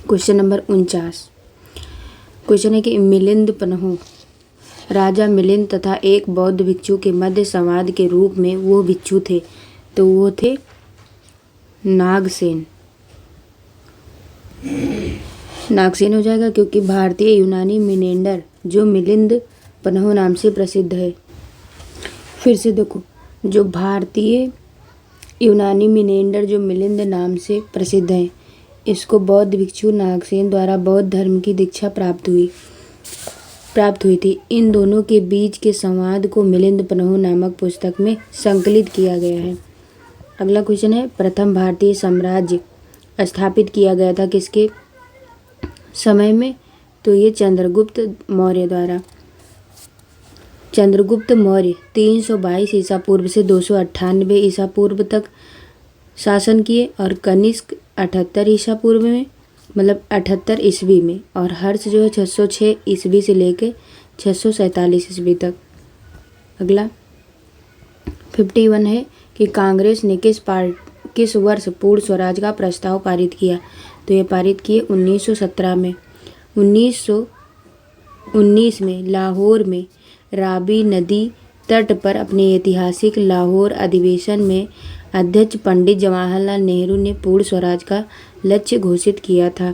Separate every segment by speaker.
Speaker 1: Question number 49। Question है कि मिलिंद पन्ह, राजा मिलिंद तथा एक बौद्ध भिक्षु के मध्य संवाद के रूप में वो भिक्षु थे, तो वो थे नागसेन। नागसेन हो जाएगा क्योंकि भारतीय यूनानी मिनेंडर जो मिलिंद पन्ह नाम से प्रसिद्ध है। फिर से देखो, जो भारतीय यूनानी मिनेंडर जो मिलिंद नाम से प्रसिद्ध है, इसको बौद्ध भिक्षु नागसेन द्वारा बौद्ध धर्म की दीक्षा प्राप्त हुई थी। इन दोनों के बीच के संवाद को मिलिंद पन्ह नामक पुस्तक में संकलित किया गया है। अगला क्वेश्चन है, प्रथम भारतीय साम्राज्य स्थापित किया गया था किसके समय में? तो ये चंद्रगुप्त मौर्य द्वारा। चंद्रगुप्त मौर्य 322 ईसा पूर्व से 298 ईसा पूर्व तक शासन किए और कनिष्क 78 ईसा पूर्व में, मतलब 78 ईस्वी में, और हर्ष जो है 606 ईस्वी से लेके 647 ईस्वी तक। अगला 51 है कि कांग्रेस ने किस वर्ष पूर्ण स्वराज का प्रस्ताव पारित किया? तो ये पारित किए 1917 में। 1919 में लाहौर में रावी नदी तट पर अपने ऐतिहासिक लाहौर अधिवेशन में अध्यक्ष पंडित जवाहरलाल नेहरू ने पूर्ण स्वराज का लक्ष्य घोषित किया था।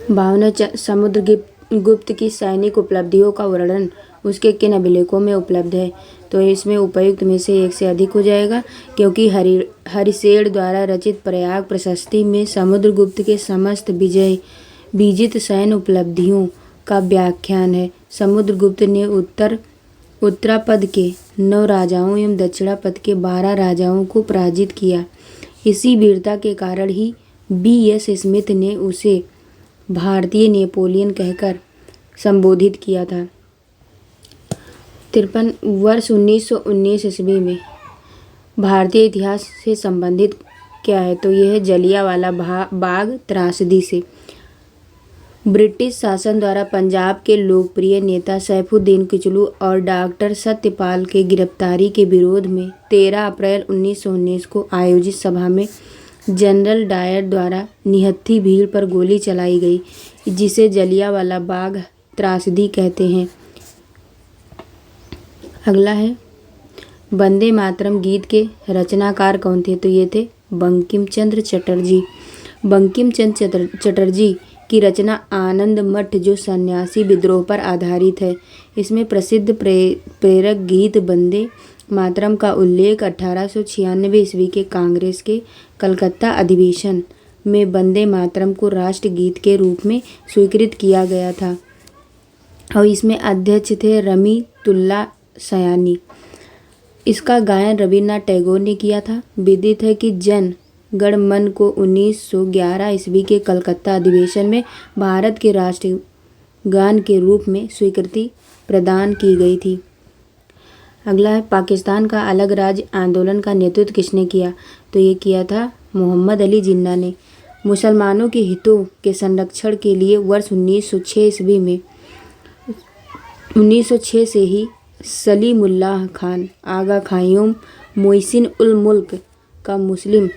Speaker 1: 52 समुद्रगुप्त की सैनिक उपलब्धियों का वर्णन उसके किन अभिलेखों में उपलब्ध है? तो इसमें उपयुक्त में से एक से अधिक हो जाएगा, क्योंकि हरिसेन द्वारा रचित प्रयाग प्रशस्ति में समुद्रगुप्त के समस्त विजित सैन्य उपलब्धियों का व्याख्यान है। समुद्रगुप्त ने उत्तरापद के 9 राजाओं एवं दक्षिणापद के 12 राजाओं को पराजित किया। इसी वीरता के कारण ही B.S. स्मिथ ने उसे भारतीय नेपोलियन कहकर संबोधित किया था। 53 वर्ष 1919 ईस्वी में भारतीय इतिहास से संबंधित क्या है? तो यह है जलियांवाला बाग त्रासदी से। ब्रिटिश शासन द्वारा पंजाब के लोकप्रिय नेता सैफुद्दीन किचलू और डॉक्टर सत्यपाल के गिरफ्तारी के विरोध में 13 अप्रैल 1919 को आयोजित सभा में जनरल डायर द्वारा निहत्थी भीड़ पर गोली चलाई गई, जिसे जलियांवाला बाग त्रासदी कहते हैं। अगला है, वंदे मातरम गीत के रचनाकार कौन थे? तो ये थे बंकिम चंद्र चटर्जी। बंकिम चंद्र चटर्जी की रचना आनंद मठ जो सन्यासी विद्रोह पर आधारित है। इसमें प्रसिद्ध प्रेरक गीत वंदे मातरम का उल्लेख 1896 ईस्वी के कांग्रेस के कलकत्ता अधिवेशन में वंदे मातरम को राष्ट्रगीत के रूप में स्वीकृत किया गया था और इसमें अध्यक्ष थे रमीतुल्लाह सयानी। इसका गायन रविन्द्रनाथ टैगोर ने किया था। विदित है कि जन गण मन को 1911 ईस्वी के कलकत्ता अधिवेशन में भारत के राष्ट्रगान के रूप में स्वीकृति प्रदान की गई थी। अगला है, पाकिस्तान का अलग राज्य आंदोलन का नेतृत्व किसने किया? तो ये किया था मोहम्मद अली जिन्ना ने। मुसलमानों के हितों के संरक्षण के लिए वर्ष 1906 ईस्वी में 1906 से ही सलीमुल्लाह खान, आगा खायूम, मोहसिन उल मुल्क का मुस्लिम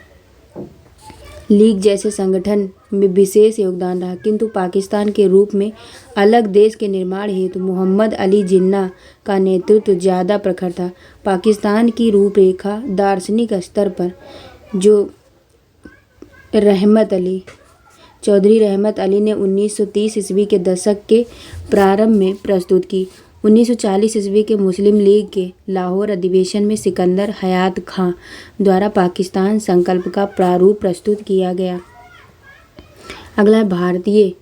Speaker 1: लीग जैसे संगठन में विशेष योगदान रहा, किंतु पाकिस्तान के रूप में अलग देश के निर्माण हेतु मोहम्मद अली जिन्ना का नेतृत्व ज़्यादा प्रखर था। पाकिस्तान की रूपरेखा दार्शनिक स्तर पर जो चौधरी रहमत अली ने 1930 ईस्वी के दशक के प्रारंभ में प्रस्तुत की। 1940 ईस्वी के मुस्लिम लीग के लाहौर अधिवेशन में सिकंदर हयात खां द्वारा पाकिस्तान संकल्प का प्रारूप प्रस्तुत किया गया। अगला है, भारतीय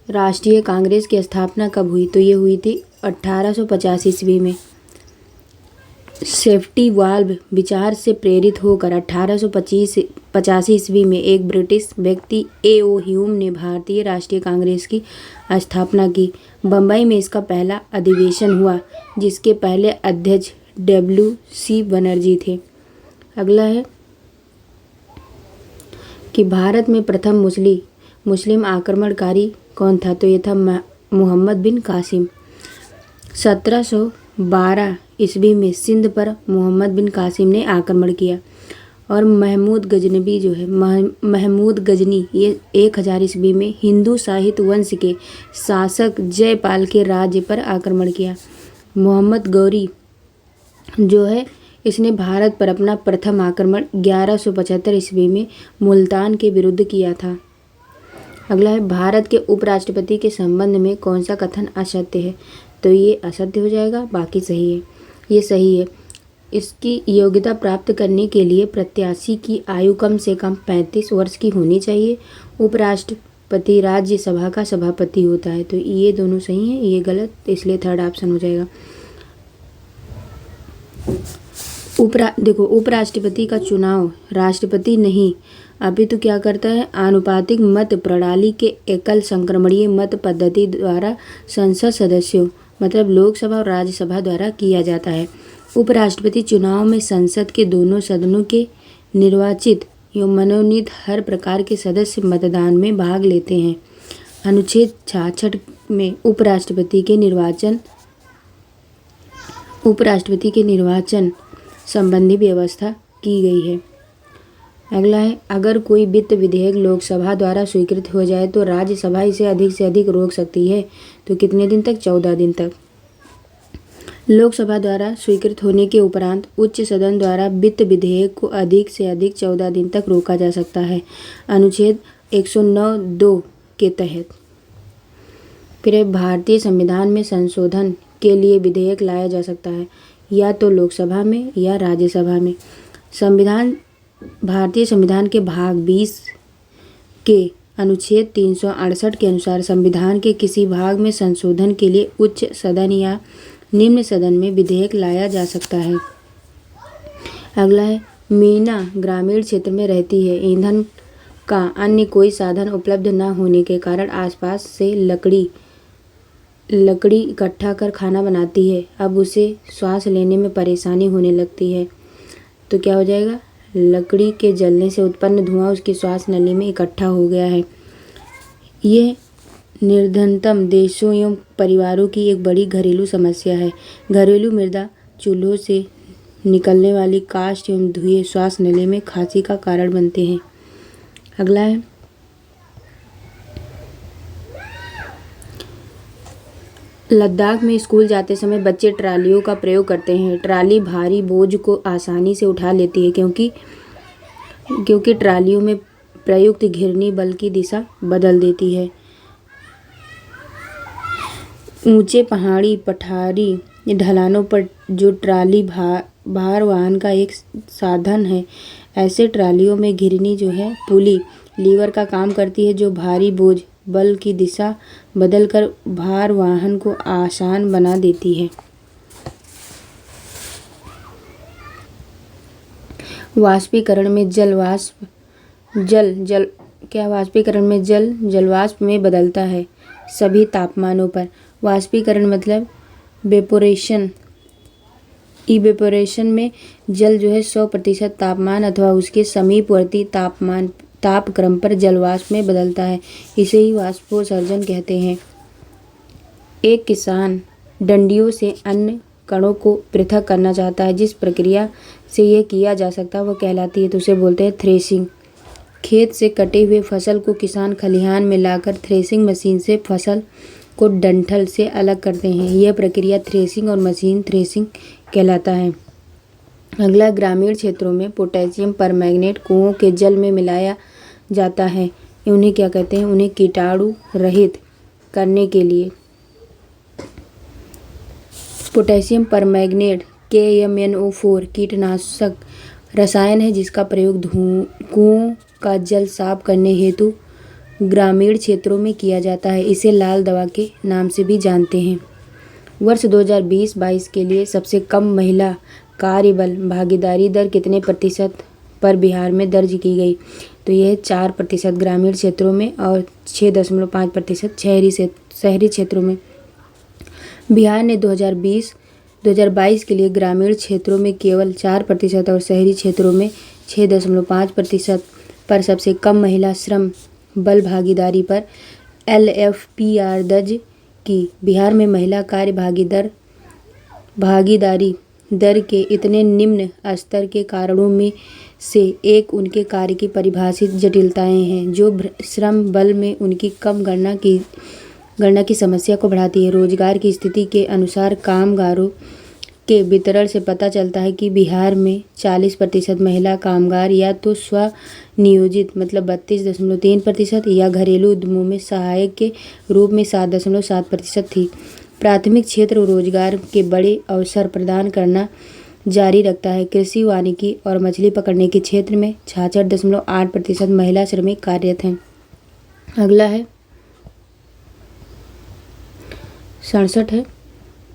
Speaker 1: राष्ट्रीय कांग्रेस की स्थापना कब हुई? तो ये हुई थी 1885 ईस्वी में। सेफ्टी वाल्व विचार से प्रेरित होकर 1885 ईस्वी में एक ब्रिटिश व्यक्ति A.O. ह्यूम ने भारतीय राष्ट्रीय कांग्रेस की स्थापना की। बम्बई में इसका पहला अधिवेशन हुआ, जिसके पहले अध्यक्ष W.C. बनर्जी थे। अगला है कि भारत में प्रथम मुस्लिम आक्रमणकारी कौन था? तो ये था मोहम्मद बिन कासिम। 1712 ईस्वी में सिंध पर मोहम्मद बिन कासिम ने आक्रमण किया और महमूद गजनवी जो है महमूद गजनी ये 1000 ईस्वी में हिंदू साहित्य वंश के शासक जयपाल के राज्य पर आक्रमण किया। मोहम्मद गौरी जो है इसने भारत पर अपना प्रथम आक्रमण 1175 ईस्वी में मुल्तान के विरुद्ध किया था। अगला है भारत के उपराष्ट्रपति के संबंध में कौन सा कथन असत्य है, तो ये असत्य हो जाएगा, बाकी सही है। ये सही है। इसकी योग्यता प्राप्त करने के लिए प्रत्याशी की आयु कम से कम 35 वर्ष की होनी चाहिए। उपराष्ट्रपति राज्यसभा का सभापति होता है, तो ये दोनों सही हैं, ये गलत, इसलिए थर्ड ऑप्शन हो जाएगा। देखो उपराष्ट्रपति का चुनाव राष्ट्रपति नहीं अपितु क्या करता है, आनुपातिक मत प्रणाली के एकल संक्रमणीय मत पद्धति द्वारा संसद सदस्यों मतलब लोकसभा और राज्यसभा द्वारा किया जाता है। उपराष्ट्रपति चुनाव में संसद के दोनों सदनों के निर्वाचित एवं मनोनीत हर प्रकार के सदस्य मतदान में भाग लेते हैं। अनुच्छेद 66 में उपराष्ट्रपति के निर्वाचन संबंधी व्यवस्था की गई है। अगला है अगर कोई वित्त विधेयक लोकसभा द्वारा स्वीकृत हो जाए तो राज्यसभा इसे अधिक से अधिक रोक सकती है, तो कितने दिन तक? 14 दिन तक। लोकसभा द्वारा स्वीकृत होने के उपरांत उच्च सदन द्वारा वित्त विधेयक को अधिक से अधिक 14 दिन तक रोका जा सकता है, अनुच्छेद 109(2) के तहत। फिर भारतीय संविधान में संशोधन के लिए विधेयक लाया जा सकता है या तो लोकसभा में या राज्यसभा में। भारतीय संविधान के भाग 20 के अनुच्छेद 368 के अनुसार संविधान के किसी भाग में संशोधन के लिए उच्च सदन या निम्न सदन में विधेयक लाया जा सकता है। अगला है मीना ग्रामीण क्षेत्र में रहती है। ईंधन का अन्य कोई साधन उपलब्ध न होने के कारण आसपास से लकड़ी इकट्ठा कर खाना बनाती है। अब उसे श्वास लेने में परेशानी होने लगती है, तो क्या हो जाएगा? लकड़ी के जलने से उत्पन्न धुआं उसकी श्वास नली में इकट्ठा हो गया है। ये निर्धनतम देशों एवं परिवारों की एक बड़ी घरेलू समस्या है। घरेलू मृदा चूल्हों से निकलने वाली काष्ठ एवं धुएं श्वास नली में खांसी का कारण बनते हैं। अगला है लद्दाख में स्कूल जाते समय बच्चे ट्रालियों का प्रयोग करते हैं। ट्राली भारी बोझ को आसानी से उठा लेती है क्योंकि ट्रालियों में प्रयुक्त घिरनी बल की दिशा बदल देती है। ऊंचे पहाड़ी पठारी ढलानों पर जो ट्राली भार वाहन का एक साधन है, ऐसे ट्रालियों में घिरनी जो है पुली लीवर का काम करती है, जो भारी बोझ बल की दिशा बदलकर भार वाहन को आसान बना देती है। वाष्पीकरण में जलवाष्प में बदलता है सभी तापमानों पर। वाष्पीकरण मतलब इवेपोरेशन में जल जो है 100% तापमान अथवा उसके समीपवर्ती तापक्रम पर जलवाष्प में बदलता है, इसे ही वाष्पोत्सर्जन कहते हैं। एक किसान डंडियों से अन्न कणों को पृथक करना चाहता है, जिस प्रक्रिया से यह किया जा सकता है वह कहलाती है, तो उसे बोलते हैं थ्रेसिंग। खेत से कटे हुए फसल को किसान खलिहान में लाकर थ्रेसिंग मशीन से फसल को डंठल से अलग करते हैं। यह प्रक्रिया थ्रेसिंग और मशीन थ्रेसिंग कहलाता है। अगला ग्रामीण क्षेत्रों में पोटेशियम परमैंगनेट कुओं के जल में मिलाया जाता है। उन्हें क्या कहते हैं? उन्हें कीटाणु रहित करने के लिए पोटेशियम परमैंगनेट KMnO4 कीटनाशक रसायन है, जिसका प्रयोग कुओं का जल साफ करने हेतु ग्रामीण क्षेत्रों में किया जाता है। इसे लाल दवा के नाम से भी जानते हैं। वर्ष 2020-22 के लिए सबसे कम महिला कार्यबल भागीदारी दर कितने प्रतिशत पर बिहार में दर्ज की गई? तो यह 4% ग्रामीण क्षेत्रों में और 6.5% शहरी क्षेत्रों में। बिहार ने 2020-22 के लिए ग्रामीण क्षेत्रों में केवल 4% और शहरी क्षेत्रों में 6.5% पर सबसे कम महिला श्रम बल भागीदारी पर LFPR दर्ज की। बिहार में महिला कार्य भागीदारी दर के इतने निम्न स्तर के कारणों में से एक उनके कार्य की परिभाषित जटिलताएं हैं जो श्रम बल में उनकी कम गणना की समस्या को बढ़ाती है। रोजगार की स्थिति के अनुसार कामगारों के वितरण से पता चलता है कि बिहार में 40% महिला कामगार या तो स्वनियोजित मतलब 32.3% या घरेलू उद्यमों में सहायक के रूप में 7.7% थी। प्राथमिक क्षेत्र रोजगार के बड़े अवसर प्रदान करना जारी रखता है। कृषि, वानिकी और मछली पकड़ने के क्षेत्र में 66.8% महिला श्रमिक कार्यरत हैं। अगला है 67 है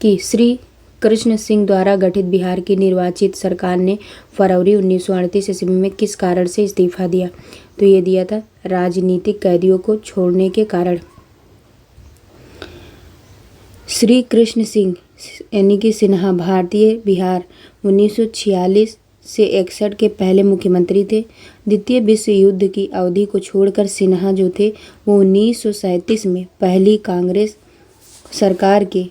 Speaker 1: कि श्री कृष्ण सिंह द्वारा गठित बिहार की निर्वाचित सरकार ने फरवरी 1938 ईस्वी में किस कारण से इस्तीफा दिया? तो ये दिया था राजनीतिक कैदियों को छोड़ने के कारण। श्री कृष्ण सिंह यानी कि सिन्हा भारतीय बिहार 1946 से 61 के पहले मुख्यमंत्री थे। द्वितीय विश्व युद्ध की अवधि को छोड़कर सिन्हा जो थे वो 1937 में पहली कांग्रेस सरकार के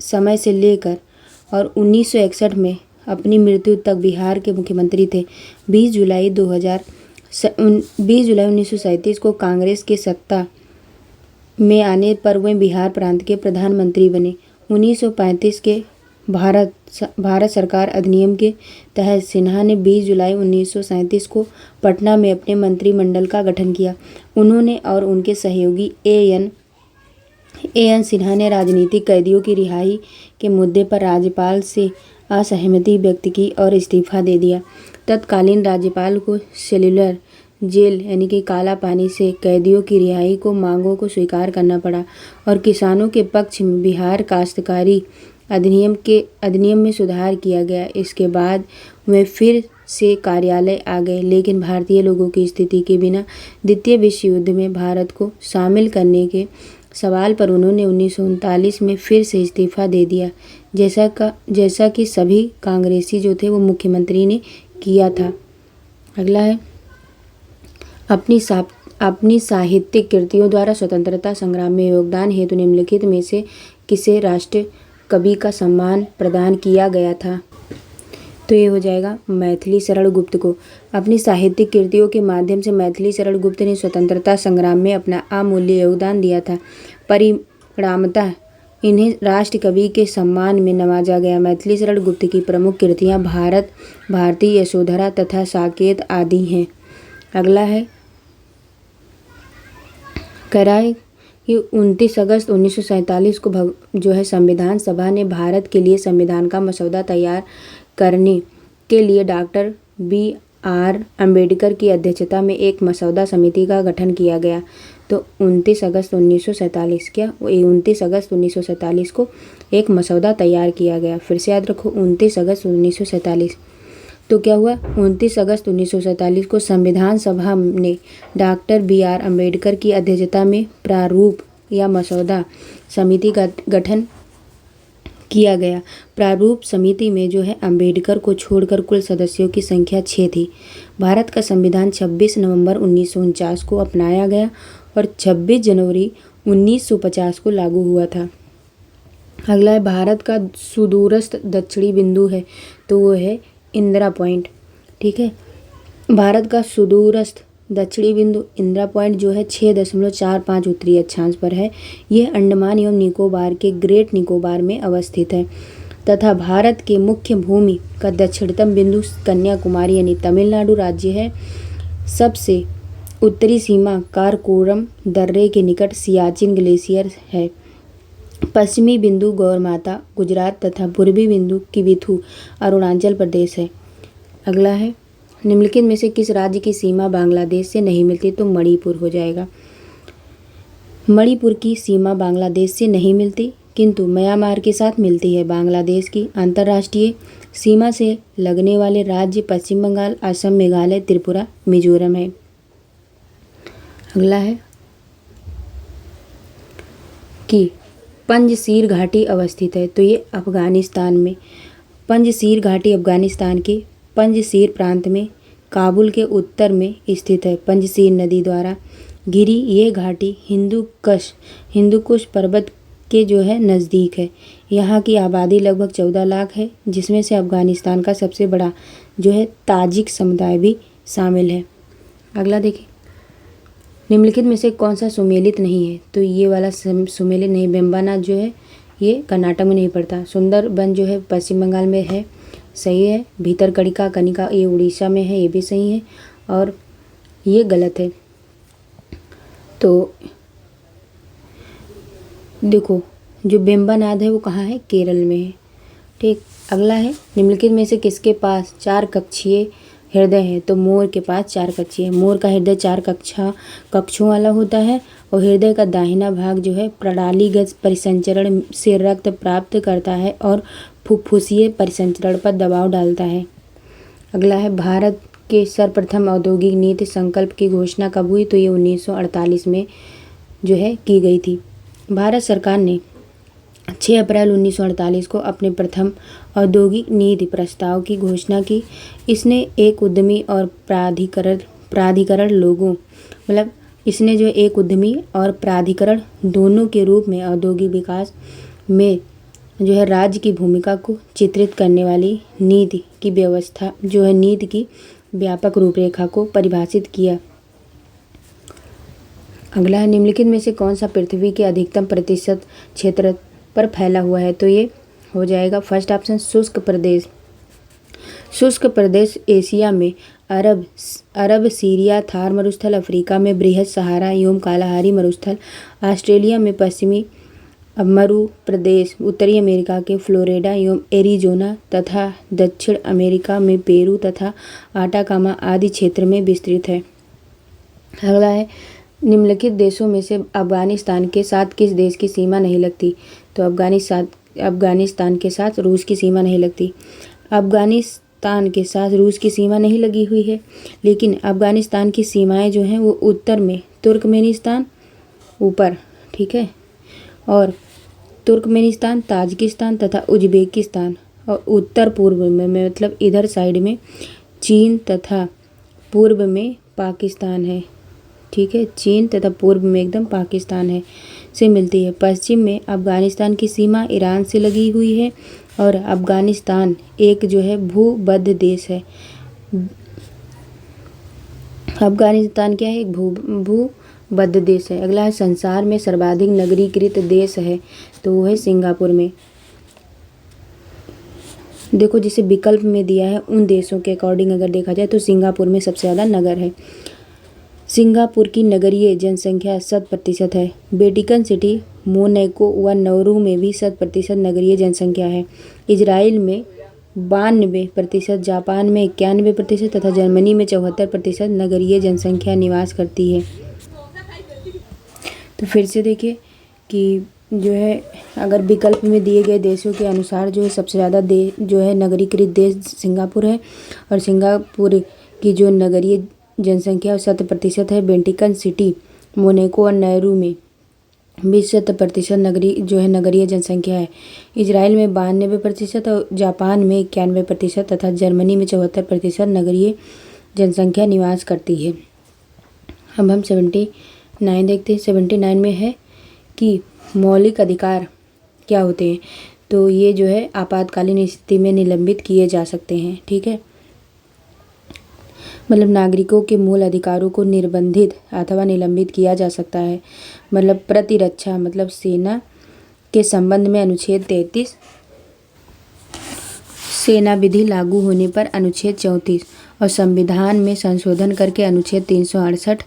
Speaker 1: समय से लेकर और 1961 में अपनी मृत्यु तक बिहार के मुख्यमंत्री थे। 20 जुलाई 1937 को कांग्रेस के सत्ता में आने पर वे बिहार प्रांत के प्रधानमंत्री बने। 1935 के भारत सरकार अधिनियम के तहत सिन्हा ने 20 जुलाई 1937 को पटना में अपने मंत्रिमंडल का गठन किया। उन्होंने और उनके सहयोगी ए.एन. सिन्हा ने राजनीतिक कैदियों की रिहाई के मुद्दे पर राज्यपाल से असहमति व्यक्त की और इस्तीफा दे दिया। तत्कालीन राज्यपाल को सेलुलर जेल यानी कि काला पानी से कैदियों की रिहाई को मांगों को स्वीकार करना पड़ा और किसानों के पक्ष में बिहार काश्तकारी अधिनियम में सुधार किया गया। इसके बाद वे फिर से कार्यालय आ गए, लेकिन भारतीय लोगों की स्थिति के बिना द्वितीय विश्व युद्ध में भारत को शामिल करने के सवाल पर उन्होंने 1939 में फिर से इस्तीफा दे दिया, जैसा कि सभी कांग्रेसी जो थे वो मुख्यमंत्री ने किया था। अगला है अपनी साहित्यिक कृतियों द्वारा स्वतंत्रता संग्राम में योगदान हेतु निम्नलिखित में से किसे राष्ट्र कवि का सम्मान प्रदान किया गया था? तो ये हो जाएगा मैथिली शरण गुप्त को। अपनी साहित्यिक कृतियों के माध्यम से मैथिली शरण गुप्त ने स्वतंत्रता संग्राम में अपना अमूल्य योगदान दिया था। परिणामतः इन्हें राष्ट्र कवि के सम्मान में नवाजा गया। मैथिली शरण गुप्त की प्रमुख कृतियाँ भारती, यशोधरा तथा साकेत आदि हैं। अगला है कराए कि 29 अगस्त 1947 को जो है संविधान सभा ने भारत के लिए संविधान का मसौदा तैयार करने के लिए डॉक्टर B.R. अम्बेडकर की अध्यक्षता में एक मसौदा समिति का गठन किया गया। तो 29 अगस्त 1947 को एक मसौदा तैयार किया गया। फिर से याद रखो 29 अगस्त 1947। तो क्या हुआ 29 अगस्त 1947 को संविधान सभा ने डॉक्टर B.R. अम्बेडकर की अध्यक्षता में प्रारूप या मसौदा समिति का गठन किया गया। प्रारूप समिति में जो है अम्बेडकर को छोड़कर कुल सदस्यों की संख्या 6 थी। भारत का संविधान 26 नवंबर 1949 को अपनाया गया और 26 जनवरी 1950 को लागू हुआ था। अगला है भारत का सुदूरस्थ दक्षिणी बिंदु है, तो वो है इंदिरा पॉइंट। ठीक है, भारत का सुदूरस्थ दक्षिणी बिंदु इंदिरा पॉइंट जो है 6.45 उत्तरी अक्षांश पर है। यह अंडमान एवं निकोबार के ग्रेट निकोबार में अवस्थित है तथा भारत के मुख्य भूमि का दक्षिणतम बिंदु कन्याकुमारी यानी तमिलनाडु राज्य है। सबसे उत्तरी सीमा काराकोरम दर्रे के निकट सियाचिन ग्लेशियर है। पश्चिमी बिंदु गौरमाता गुजरात तथा पूर्वी बिंदु किबिथु अरुणाचल प्रदेश है। अगला है निम्नलिखित में से किस राज्य की सीमा बांग्लादेश से नहीं मिलती? तो मणिपुर हो जाएगा। मणिपुर की सीमा बांग्लादेश से नहीं मिलती, किंतु म्यांमार के साथ मिलती है। बांग्लादेश की अंतर्राष्ट्रीय सीमा से लगने वाले राज्य पश्चिम बंगाल, असम, मेघालय, त्रिपुरा, मिजोरम है। अगला है कि पंजशीर घाटी अवस्थित है, तो ये अफगानिस्तान में पंजशीर घाटी अफगानिस्तान के पंजशीर प्रांत में काबुल के उत्तर में स्थित है। पंजशीर नदी द्वारा घिरी ये घाटी हिंदुकुश पर्वत के जो है नज़दीक है। यहाँ की आबादी लगभग 14 लाख है, जिसमें से अफगानिस्तान का सबसे बड़ा जो है ताजिक समुदाय भी शामिल है। अगला देखिए, निम्नलिखित में से कौन सा सुमेलित नहीं है? तो ये वाला सुमेलित नहीं। बेम्बानाथ जो है ये कर्नाटक में नहीं पड़ता। सुंदरबन जो है पश्चिम बंगाल में है, सही है। भीतरकनिका कनिका ये उड़ीसा में है, ये भी सही है। और ये गलत है। तो देखो, जो बेम्बानाथ है वो कहाँ है? केरल में है। ठीक। अगला है, निम्नलिखित में से किसके पास 4 कक्षीय हृदय है? तो मोर के पास 4 कक्षीय है। मोर का हृदय 4 कक्षों वाला होता है और हृदय का दाहिना भाग जो है प्रणालीगत परिसंचरण से रक्त प्राप्त करता है और फुफ्फुसीय परिसंचरण पर दबाव डालता है। अगला है, भारत के सर्वप्रथम औद्योगिक नीति संकल्प की घोषणा कब हुई? तो ये 1948 में जो है की गई थी। भारत सरकार ने 6 अप्रैल 1948 को अपने प्रथम औद्योगिक नीति प्रस्ताव की घोषणा की। इसने एक उद्यमी और प्राधिकरण लोगों मतलब इसने जो एक उद्यमी और प्राधिकरण दोनों के रूप में औद्योगिक विकास में जो है राज्य की भूमिका को चित्रित करने वाली नीति की व्यवस्था जो है नीति की व्यापक रूपरेखा को परिभाषित किया। अगला है, निम्नलिखित में से कौन सा पृथ्वी के अधिकतम प्रतिशत क्षेत्र पर फैला हुआ है? तो ये हो जाएगा फर्स्ट ऑप्शन शुष्क प्रदेश। शुष्क प्रदेश एशिया में अरब सीरिया थार मरुस्थल, अफ्रीका में बृहद सहारा एवं कालाहारी मरुस्थल, ऑस्ट्रेलिया में पश्चिमी मरु प्रदेश, उत्तरी अमेरिका के फ्लोरिडा एवं एरिजोना तथा दक्षिण अमेरिका में पेरू तथा आटाकामा आदि क्षेत्र में विस्तृत है। अगला है, निम्नलिखित देशों में से अफगानिस्तान के साथ किस देश की सीमा नहीं लगती? तो अफगानिस्तान के साथ रूस की सीमा नहीं लगती। अफगानिस्तान के साथ रूस की सीमा नहीं लगी हुई है, लेकिन अफगानिस्तान की सीमाएं जो हैं वो उत्तर में तुर्कमेनिस्तान ऊपर, ठीक है, और तुर्कमेनिस्तान, ताजिकिस्तान तथा उज्बेकिस्तान, और उत्तर पूर्व में मतलब इधर साइड में चीन तथा पूर्व में पाकिस्तान है। ठीक है, चीन तथा पूर्व में एकदम पाकिस्तान है से मिलती है। पश्चिम में अफगानिस्तान की सीमा ईरान से लगी हुई है और अफगानिस्तान एक जो है भूबद्ध देश है। अफगानिस्तान क्या है? एक भूबद्ध देश है। अगला है, संसार में सर्वाधिक नगरीकृत देश है तो वो है सिंगापुर में। देखो, जिसे विकल्प में दिया है उन देशों के अकॉर्डिंग अगर देखा जाए तो सिंगापुर में सबसे ज़्यादा नगर है। सिंगापुर की नगरीय जनसंख्या 100% है। वेटिकन सिटी, मोनाको व नौरू में भी 100% नगरीय जनसंख्या है। इजराइल में 92%, जापान में 91% तथा जर्मनी में 74% नगरीय जनसंख्या निवास करती है। तो फिर से देखिए कि जो है अगर विकल्प में दिए गए देशों के अनुसार जो है सबसे ज़्यादा जो है नगरीकृत देश सिंगापुर है और सिंगापुर की जो नगरीय जनसंख्या 100% है। वेटिकन सिटी, मोनाको और नौरू में 20% नगरीय जनसंख्या है। इजराइल में 92% और जापान में 91% तथा जर्मनी में 74% नगरीय जनसंख्या निवास करती है। अब हम 79 देखते हैं। 79 में है कि मौलिक अधिकार क्या होते हैं? तो ये जो है आपातकालीन स्थिति में निलंबित किए जा सकते हैं। ठीक है, मतलब नागरिकों के मूल अधिकारों को निर्बंधित अथवा निलंबित किया जा सकता है। मतलब प्रतिरक्षा मतलब सेना के संबंध में अनुच्छेद 33, सेना विधि लागू होने पर अनुच्छेद 34 और संविधान में संशोधन करके अनुच्छेद 368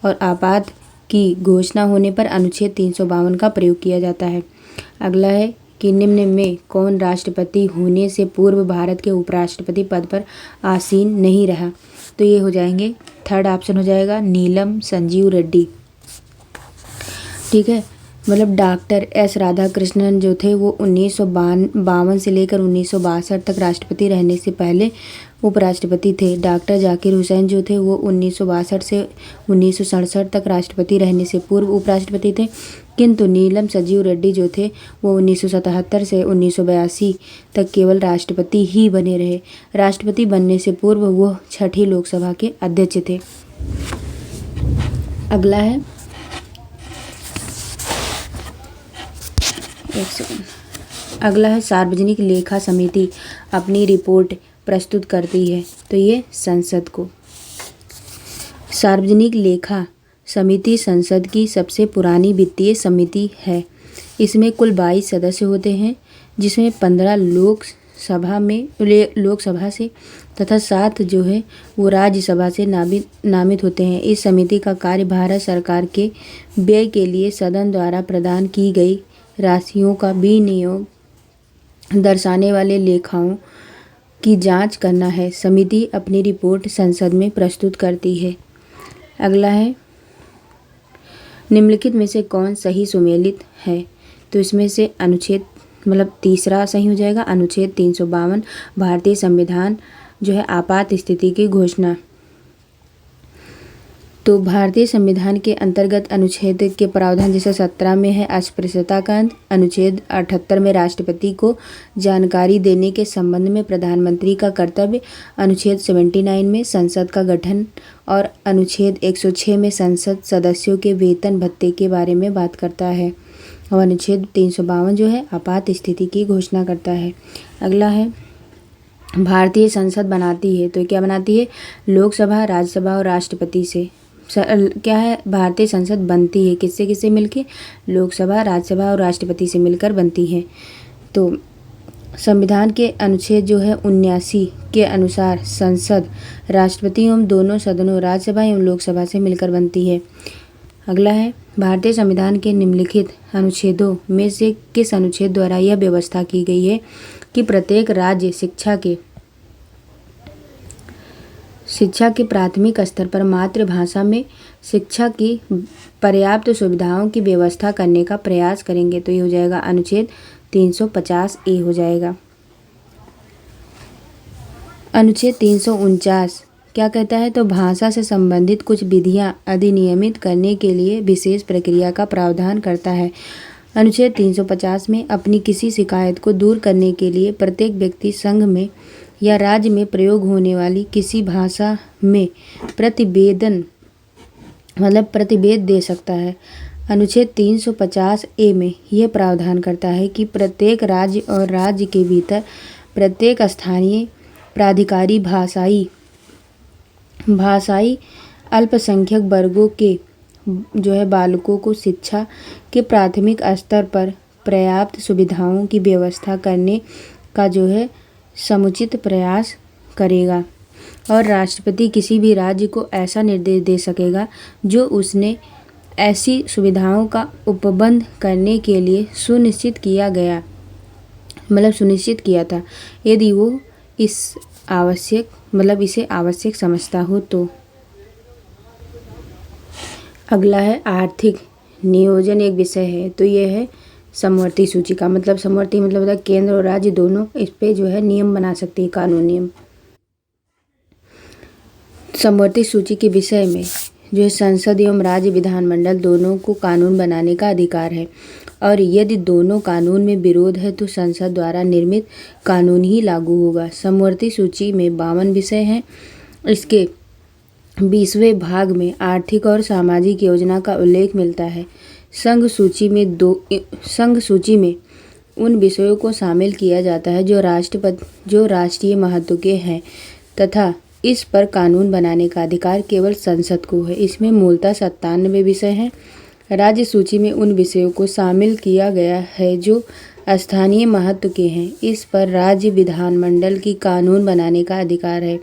Speaker 1: और आपात की घोषणा होने पर अनुच्छेद 352 का प्रयोग किया जाता है। अगला है कि निम्न में कौन राष्ट्रपति होने से पूर्व भारत के उपराष्ट्रपति पद पर आसीन नहीं रहा? तो ये हो जाएंगे, थर्ड ऑप्शन हो जाएगा नीलम संजीव रेड्डी। ठीक है, मतलब डॉक्टर एस राधाकृष्णन जो थे वो 1952 से लेकर 1962 तक राष्ट्रपति रहने से पहले उपराष्ट्रपति थे। डॉक्टर जाकिर हुसैन जो थे वो 1962 से 1967 तक राष्ट्रपति रहने से पूर्व उपराष्ट्रपति थे। किंतु नीलम संजीव रेड्डी जो थे वो 1977 से 1982 तक केवल राष्ट्रपति ही बने रहे। राष्ट्रपति बनने से पूर्व वो 6ठी लोकसभा के अध्यक्ष थे। अगला है, एक सेकंड, अगला है सार्वजनिक लेखा समिति अपनी रिपोर्ट प्रस्तुत करती है? तो ये संसद को। सार्वजनिक लेखा समिति संसद की सबसे पुरानी वित्तीय समिति है। इसमें कुल 22 सदस्य होते हैं, जिसमें 15 लोकसभा से तथा 7 जो है वो राज्यसभा से नामित होते हैं। इस समिति का कार्य भारत सरकार के व्यय के लिए सदन द्वारा प्रदान की गई राशियों का विनियोग दर्शाने वाले लेखाओं की जांच करना है। समिति अपनी रिपोर्ट संसद में प्रस्तुत करती है। अगला है, निम्नलिखित में से कौन सही सुमेलित है? तो इसमें से अनुच्छेद तीसरा सही हो जाएगा। अनुच्छेद 352 भारतीय संविधान जो है आपात स्थिति की घोषणा। तो भारतीय संविधान के अंतर्गत अनुच्छेद के प्रावधान जैसे 17 में है अस्पृश्यता का अंत, अनुच्छेद 78 में राष्ट्रपति को जानकारी देने के संबंध में प्रधानमंत्री का कर्तव्य, अनुच्छेद 79 में संसद का गठन और अनुच्छेद 106 में संसद सदस्यों के वेतन भत्ते के बारे में बात करता है और अनुच्छेद 352 जो है आपात स्थिति की घोषणा करता है। अगला है, भारतीय संसद बनाती है, तो क्या बनाती है? लोकसभा, राज्यसभा और राष्ट्रपति से। क्या है? भारतीय संसद बनती है किससे किससे मिलके? लोकसभा, राज्यसभा और राष्ट्रपति से मिलकर बनती है। तो संविधान के अनुच्छेद जो है 79 के अनुसार संसद राष्ट्रपति एवं दोनों सदनों राज्यसभा एवं लोकसभा से मिलकर बनती है। अगला है, भारतीय संविधान के निम्नलिखित अनुच्छेदों में से किस अनुच्छेद द्वारा यह व्यवस्था की गई है कि प्रत्येक राज्य शिक्षा के प्राथमिक स्तर पर मातृभाषा में शिक्षा की पर्याप्त सुविधाओं की व्यवस्था करने का प्रयास करेंगे? तो ये हो जाएगा अनुच्छेद 350A हो जाएगा। अनुच्छेद 349 क्या कहता है? तो भाषा से संबंधित कुछ विधियां अधिनियमित करने के लिए विशेष प्रक्रिया का प्रावधान करता है। अनुच्छेद 350 में अपनी किसी शिकायत को दूर करने के लिए प्रत्येक व्यक्ति संघ में या राज्य में प्रयोग होने वाली किसी भाषा में प्रतिवेद दे सकता है। अनुच्छेद 350A में यह प्रावधान करता है कि प्रत्येक राज्य और राज्य के भीतर प्रत्येक स्थानीय प्राधिकारी भाषाई अल्पसंख्यक वर्गों के जो है बालकों को शिक्षा के प्राथमिक स्तर पर पर्याप्त सुविधाओं की व्यवस्था करने का जो है समुचित प्रयास करेगा और राष्ट्रपति किसी भी राज्य को ऐसा निर्देश दे सकेगा जो उसने ऐसी सुविधाओं का उपबंध करने के लिए सुनिश्चित किया था, यदि वो इसे आवश्यक समझता हो तो। अगला है, आर्थिक नियोजन एक विषय है, तो यह है समवर्ती सूची का समवर्ती होता है केंद्र और राज्य दोनों इस पे जो है नियम बना सकते हैं, कानून नियम। समवर्ती सूची के विषय में जो है संसद एवं राज्य विधानमंडल दोनों को कानून बनाने का अधिकार है और यदि दोनों कानून में विरोध है तो संसद द्वारा निर्मित कानून ही लागू होगा। समवर्ती सूची में 52 विषय हैं। इसके 20वें भाग में आर्थिक और सामाजिक योजना का उल्लेख मिलता है। संघ सूची में उन विषयों को शामिल किया जाता है जो राष्ट्रीय महत्व के हैं तथा इस पर कानून बनाने का अधिकार केवल संसद को है। इसमें मूलतः 97 विषय हैं। राज्य सूची में उन विषयों को शामिल किया गया है जो स्थानीय महत्व के हैं। इस पर राज्य विधानमंडल की कानून बनाने का अधिकार है।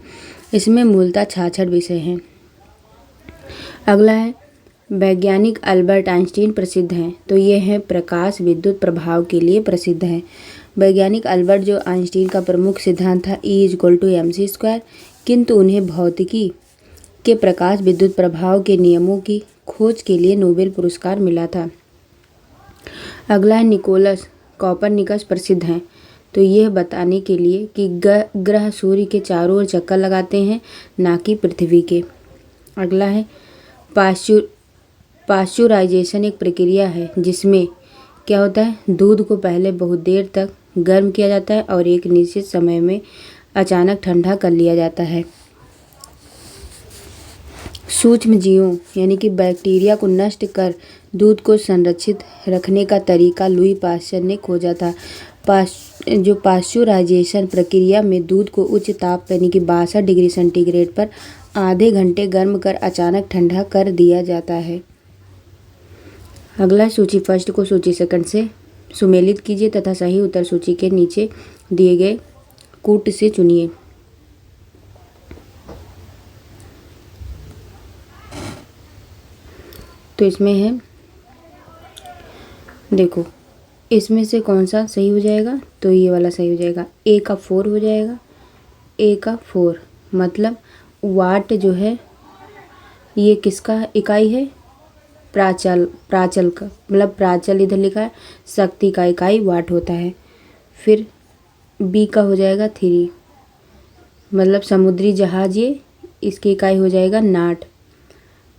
Speaker 1: इसमें मूलतः 66 विषय हैं। अगला है, वैज्ञानिक अल्बर्ट आइंस्टीन प्रसिद्ध हैं, तो ये है प्रकाश विद्युत प्रभाव के लिए प्रसिद्ध हैं। वैज्ञानिक अल्बर्ट जो आइंस्टीन का प्रमुख सिद्धांत था E=mc², किंतु उन्हें भौतिकी के प्रकाश विद्युत प्रभाव के नियमों की खोज के लिए नोबेल पुरस्कार मिला था। अगला है, निकोलस कोपरनिकस प्रसिद्ध हैं, तो यह बताने के लिए कि ग्रह सूर्य के चारों ओर चक्कर लगाते हैं, ना कि पृथ्वी के। अगला है, पाश्चुराइजेशन एक प्रक्रिया है जिसमें क्या होता है, दूध को पहले बहुत देर तक गर्म किया जाता है और एक निश्चित समय में अचानक ठंडा कर लिया जाता है। सूक्ष्म जीवों यानी कि बैक्टीरिया को नष्ट कर दूध को संरक्षित रखने का तरीका लुई पाश्चर ने खोजा था। जो पाश्चुराइजेशन प्रक्रिया में दूध को उच्च ताप यानी कि 62 डिग्री सेंटीग्रेड पर आधे घंटे गर्म कर अचानक ठंडा कर दिया जाता है। अगला सूची फर्स्ट को सूची सेकंड से सुमेलित कीजिए तथा सही उत्तर सूची के नीचे दिए गए कूट से चुनिए। तो इसमें है, देखो इसमें से कौन सा सही हो जाएगा, तो ये वाला सही हो जाएगा। ए का 4 हो जाएगा, ए का 4 मतलब वाट जो है ये किसका इकाई है, प्राचल का, मतलब प्राचल इधर लिखा है, शक्ति का इकाई वाट होता है। फिर बी का हो जाएगा 3 मतलब समुद्री जहाज, ये इसकी इकाई हो जाएगा नाट।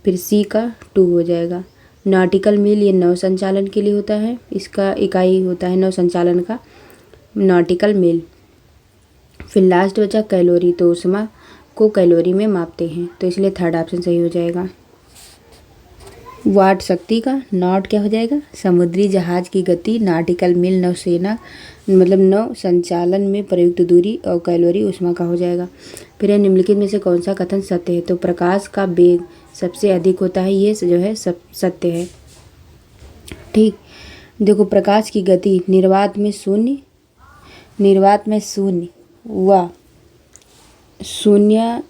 Speaker 1: फिर सी का 2 हो जाएगा नॉटिकल मील, ये नौ संचालन के लिए होता है, इसका इकाई होता है नौ संचालन का नॉटिकल मील। फिर लास्ट बचा कैलोरी, तो ऊष्मा को कैलोरी में मापते हैं, तो इसलिए थर्ड ऑप्शन सही हो जाएगा। वाट शक्ति का, नॉट क्या हो जाएगा समुद्री जहाज की गति, नॉटिकल मील नौसेना मतलब नौ संचालन में प्रयुक्त दूरी, और कैलोरी ऊष्मा का हो जाएगा। फिर निम्नलिखित में से कौन सा कथन सत्य है, तो प्रकाश का वेग सबसे अधिक होता है, ये जो है सब सत्य है। ठीक, देखो प्रकाश की गति निर्वात में शून्य व शून्य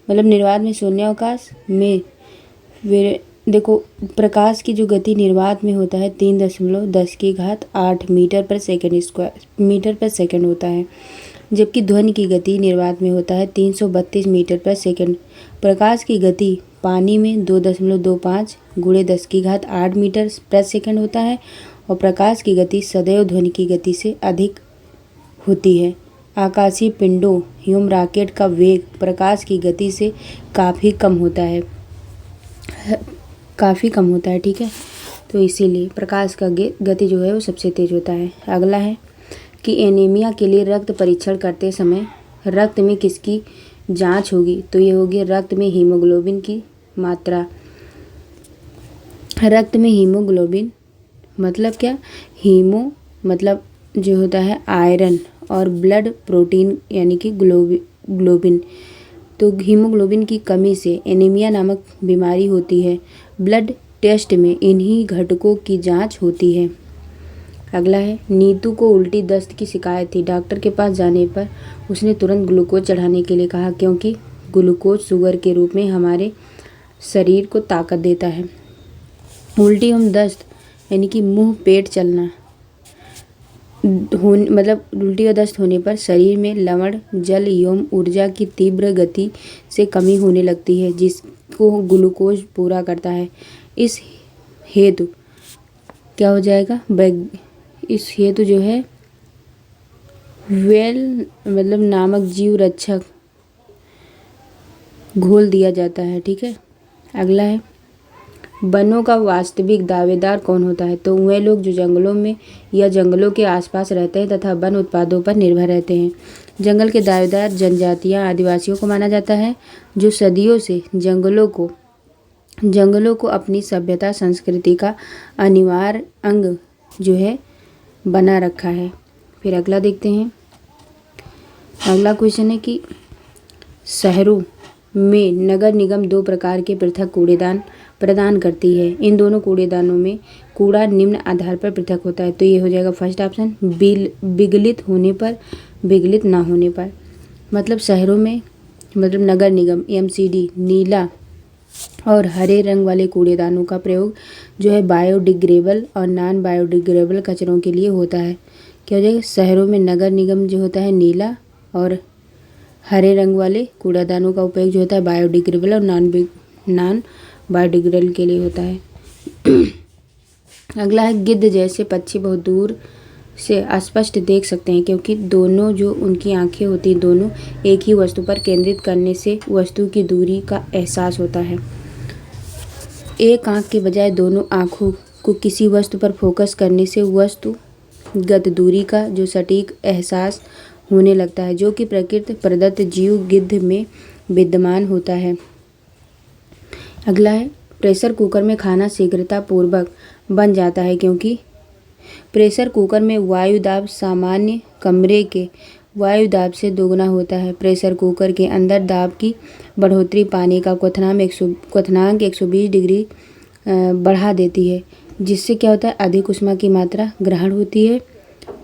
Speaker 1: मतलब निर्वात में शून्यावकाश में, फिर देखो प्रकाश की जो गति निर्वात में होता है 3.10 मीटर पर सेकंड होता है, जबकि ध्वनि की गति निर्वात में होता है 332 मीटर पर सेकंड। प्रकाश की गति पानी में 2.25 × 10⁸ मीटर पर सेकंड होता है, और प्रकाश की गति सदैव ध्वनि की गति से अधिक होती है। आकाशीय पिंडों एवं रॉकेट का वेग प्रकाश की गति से काफ़ी कम होता है, ठीक है। तो इसीलिए प्रकाश का गति जो है वो सबसे तेज होता है। अगला है कि एनीमिया के लिए रक्त परीक्षण करते समय रक्त में किसकी जांच होगी, तो ये होगी रक्त में हीमोग्लोबिन की मात्रा। रक्त में हीमोग्लोबिन मतलब क्या, हीमो मतलब जो होता है आयरन, और ब्लड प्रोटीन यानी कि ग्लोबिन। तो हीमोग्लोबिन की कमी से एनीमिया नामक बीमारी होती है। ब्लड टेस्ट में इन्हीं घटकों की जांच होती है। अगला है, नीतू को उल्टी दस्त की शिकायत थी। डॉक्टर के पास जाने पर उसने तुरंत ग्लूकोज चढ़ाने के लिए कहा, क्योंकि ग्लूकोज शुगर के रूप में हमारे शरीर को ताकत देता है। उल्टी एवं दस्त यानी कि मुंह पेट चलना मतलब उल्टी और दस्त होने पर शरीर में लवण, जल एवं ऊर्जा की तीव्र गति से कमी होने लगती है, जिसको ग्लूकोज पूरा करता है। इस हेतु क्या हो जाएगा, इस हेतु जो है वेल मतलब नामक जीव रक्षक घोल दिया जाता है, ठीक है। अगला है, वनों का वास्तविक दावेदार कौन होता है, तो वे लोग जो जंगलों में या जंगलों के आसपास रहते हैं तथा वन उत्पादों पर निर्भर रहते हैं। जंगल के दावेदार जनजातियां आदिवासियों को माना जाता है, जो सदियों से जंगलों को अपनी सभ्यता संस्कृति का अनिवार्य अंग जो है बना रखा है। फिर अगला देखते हैं। अगला क्वेश्चन है कि शहरों में नगर निगम 2 प्रकार के पृथक कूड़ेदान प्रदान करती है। इन दोनों कूड़ेदानों में कूड़ा निम्न आधार पर पृथक होता है, तो ये हो जाएगा फर्स्ट ऑप्शन, विगलित होने पर, विगलित ना होने पर। मतलब शहरों में मतलब नगर निगम एमसीडी नीला और हरे रंग वाले कूड़ेदानों का प्रयोग जो है बायोडिग्रेडेबल और नॉन बायोडिग्रेडेबल कचरों के लिए होता है। क्या हो जाएगा, शहरों में नगर निगम जो होता है नीला और हरे रंग वाले कूड़ेदानों का उपयोग जो होता है बायोडिग्रेडेबल और नॉन बायोडिग्रेडेबल के लिए होता है। अगला है, गिद्ध जैसे पक्षी बहुत दूर से अस्पष्ट देख सकते हैं, क्योंकि दोनों जो उनकी आंखें होती हैं दोनों एक ही वस्तु पर केंद्रित करने से वस्तु की दूरी का एहसास होता है। एक आंख के बजाय दोनों आंखों को किसी वस्तु पर फोकस करने से वस्तुगत दूरी का जो सटीक एहसास होने लगता है, जो कि प्रकृति प्रदत्त जीव गिद्ध में विद्यमान होता है। अगला है, प्रेशर कुकर में खाना शीघ्रता पूर्वक बन जाता है, क्योंकि प्रेशर कुकर में वायु दाब सामान्य कमरे के वायु दाब से दोगुना होता है। प्रेशर कुकर के अंदर दाब की बढ़ोतरी पानी का क्वथनांक 120 डिग्री बढ़ा देती है, जिससे क्या होता है, अधिक ऊष्मा की मात्रा ग्रहण होती है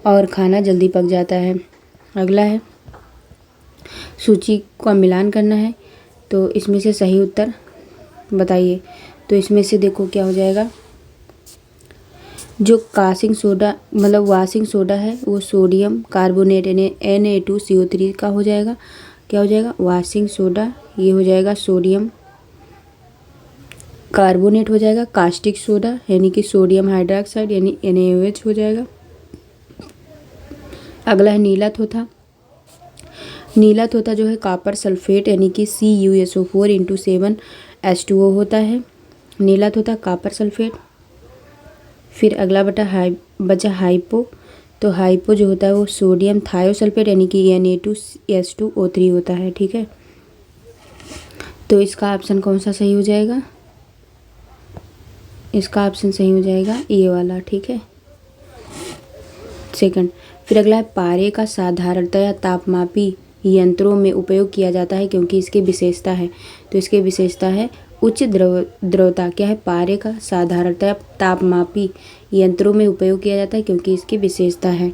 Speaker 1: और खाना जल्दी पक जाता है। अगला है, सूची का मिलान करना है, तो इसमें से सही उत्तर बताइए। तो इसमें से देखो क्या हो जाएगा, जो कास्टिंग सोडा मतलब वाशिंग सोडा है वो सोडियम कार्बोनेट Na2CO3 का हो जाएगा। क्या हो जाएगा, वाशिंग सोडा ये हो जाएगा सोडियम कार्बोनेट हो जाएगा। कास्टिक सोडा यानी कि सोडियम हाइड्रोक्साइड यानी NaOH हो जाएगा। अगला है नीला थोथा। नीला थोथा जो है कॉपर सल्फेट यानी कि CuSO4 × 7H2O होता है। नीला थोथा कॉपर सल्फेट। फिर अगला बचा हाइपो। तो हाइपो जो होता है वो सोडियम थायोसल्फेट यानी कि Na2S2O3 होता है। ठीक है, तो इसका ऑप्शन कौन सा सही हो जाएगा, इसका ऑप्शन सही हो जाएगा ये वाला। ठीक है, सेकंड। फिर अगला है पारे का साधारणतया तापमापी यंत्रों में उपयोग किया जाता है क्योंकि इसकी विशेषता है। तो इसकी विशेषता है उच्च द्रवता। क्या है, पारे का साधारणतया तापमापी यंत्रों में उपयोग किया जाता है क्योंकि इसकी विशेषता है।